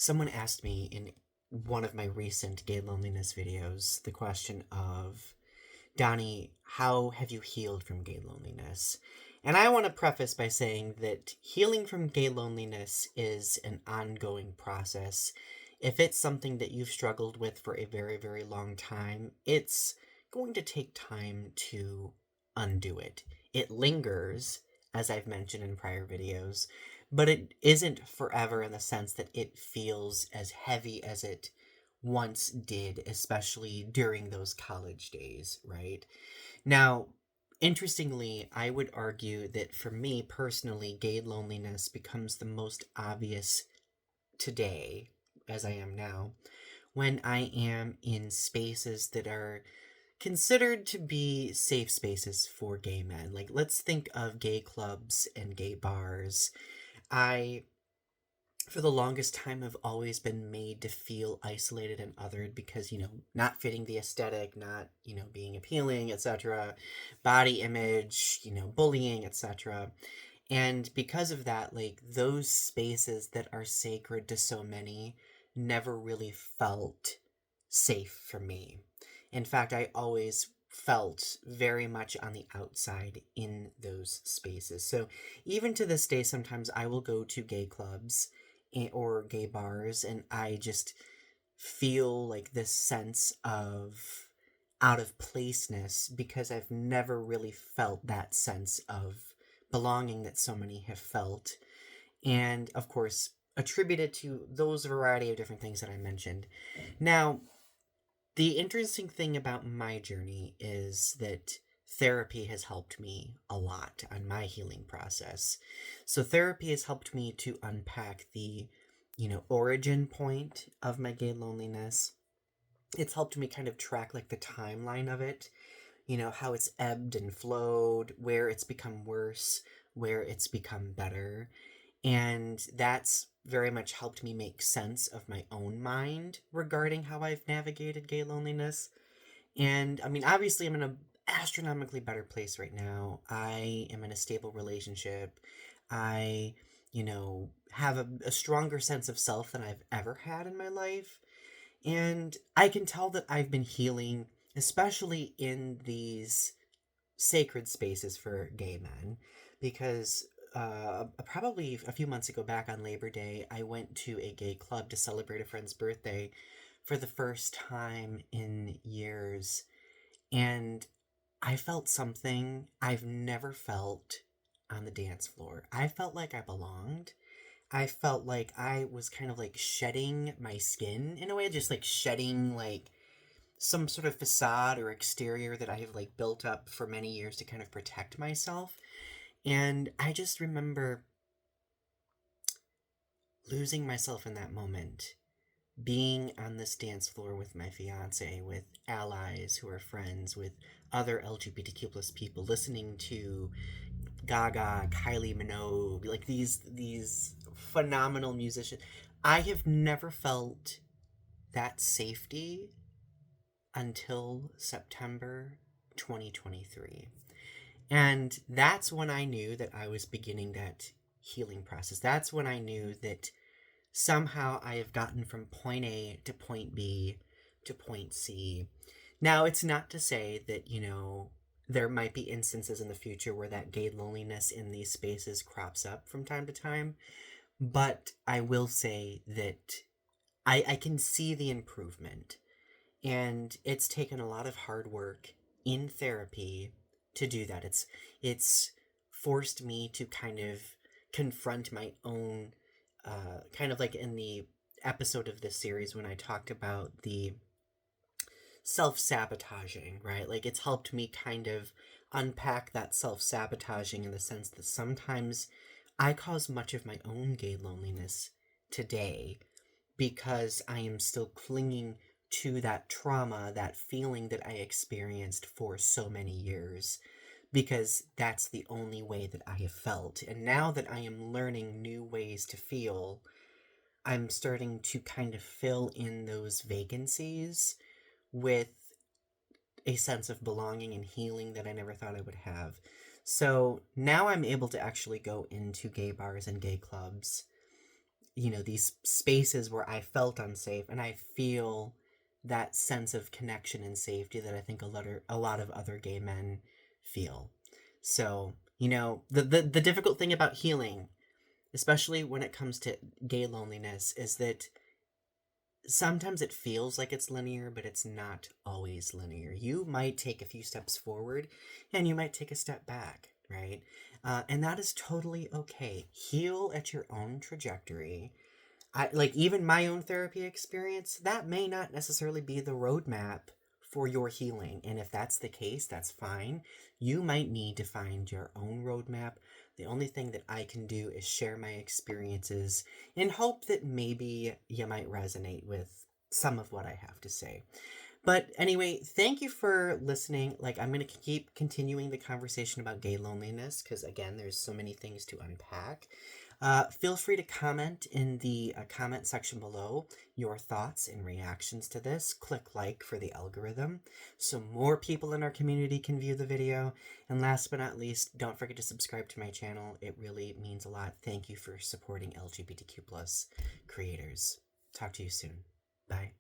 Someone asked me in one of my recent gay loneliness videos the question of, Donny, how have you healed from gay loneliness? And I want to preface by saying that healing from gay loneliness is an ongoing process. If it's something that you've struggled with for a very, very long time, it's going to take time to undo it. It lingers, as I've mentioned in prior videos, but it isn't forever in the sense that it feels as heavy as it once did, especially during those college days, right? Now, interestingly, I would argue that for me personally, gay loneliness becomes the most obvious today, as I am now, when I am in spaces that are considered to be safe spaces for gay men. Like, let's think of gay clubs and gay bars. I, for the longest time, have always been made to feel isolated and othered because, not fitting the aesthetic, not, being appealing, etc., body image, bullying, etc. And because of that, like, those spaces that are sacred to so many never really felt safe for me. In fact, I always felt very much on the outside in those spaces. So even to this day, sometimes I will go to gay clubs or gay bars and I just feel like this sense of out of placeness because I've never really felt that sense of belonging that so many have felt. And of course, attributed to those variety of different things that I mentioned. Now, the interesting thing about my journey is that therapy has helped me a lot on my healing process. So therapy has helped me to unpack the, origin point of my gay loneliness. It's helped me kind of track like the timeline of it, how it's ebbed and flowed, where it's become worse, where it's become better. And that's very much helped me make sense of my own mind regarding how I've navigated gay loneliness. And I mean, obviously, I'm in an astronomically better place right now. I am in a stable relationship. I, have a stronger sense of self than I've ever had in my life. And I can tell that I've been healing, especially in these sacred spaces for gay men, because probably a few months ago, back on Labor Day, I went to a gay club to celebrate a friend's birthday for the first time in years. And I felt something I've never felt on the dance floor. I felt like I belonged. I felt like I was kind of like shedding my skin in a way, just like shedding like some sort of facade or exterior that I have like built up for many years to kind of protect myself. And I just remember losing myself in that moment, being on this dance floor with my fiance, with allies who are friends, with other LGBTQ plus people, listening to Gaga, Kylie Minogue, like these phenomenal musicians. I have never felt that safety until September 2023. And that's when I knew that I was beginning that healing process. That's when I knew that somehow I have gotten from point A to point B to point C. Now, it's not to say that, there might be instances in the future where that gay loneliness in these spaces crops up from time to time, but I will say that I can see the improvement. And it's taken a lot of hard work in therapy to do that. It's forced me to kind of confront my own kind of like in the episode of this series when I talked about the self-sabotaging, right? Like it's helped me kind of unpack that self-sabotaging in the sense that sometimes I cause much of my own gay loneliness today because I am still clinging to that trauma, that feeling that I experienced for so many years, because that's the only way that I have felt. And now that I am learning new ways to feel, I'm starting to kind of fill in those vacancies with a sense of belonging and healing that I never thought I would have. So now I'm able to actually go into gay bars and gay clubs these spaces where I felt unsafe, and I feel that sense of connection and safety that I think a lot of other gay men feel. So, the difficult thing about healing, especially when it comes to gay loneliness, is that sometimes it feels like it's linear, but it's not always linear. You might take a few steps forward and you might take a step back, right? And that is totally okay. Heal at your own trajectory. I like even my own therapy experience, that may not necessarily be the roadmap for your healing. And if that's the case, that's fine. You might need to find your own roadmap. The only thing that I can do is share my experiences in hope that maybe you might resonate with some of what I have to say. But anyway, thank you for listening. Like, I'm going to keep continuing the conversation about gay loneliness because, again, there's so many things to unpack. Feel free to comment in the comment section below your thoughts and reactions to this. Click like for the algorithm so more people in our community can view the video. And last but not least, don't forget to subscribe to my channel. It really means a lot. Thank you for supporting LGBTQ plus creators. Talk to you soon. Bye.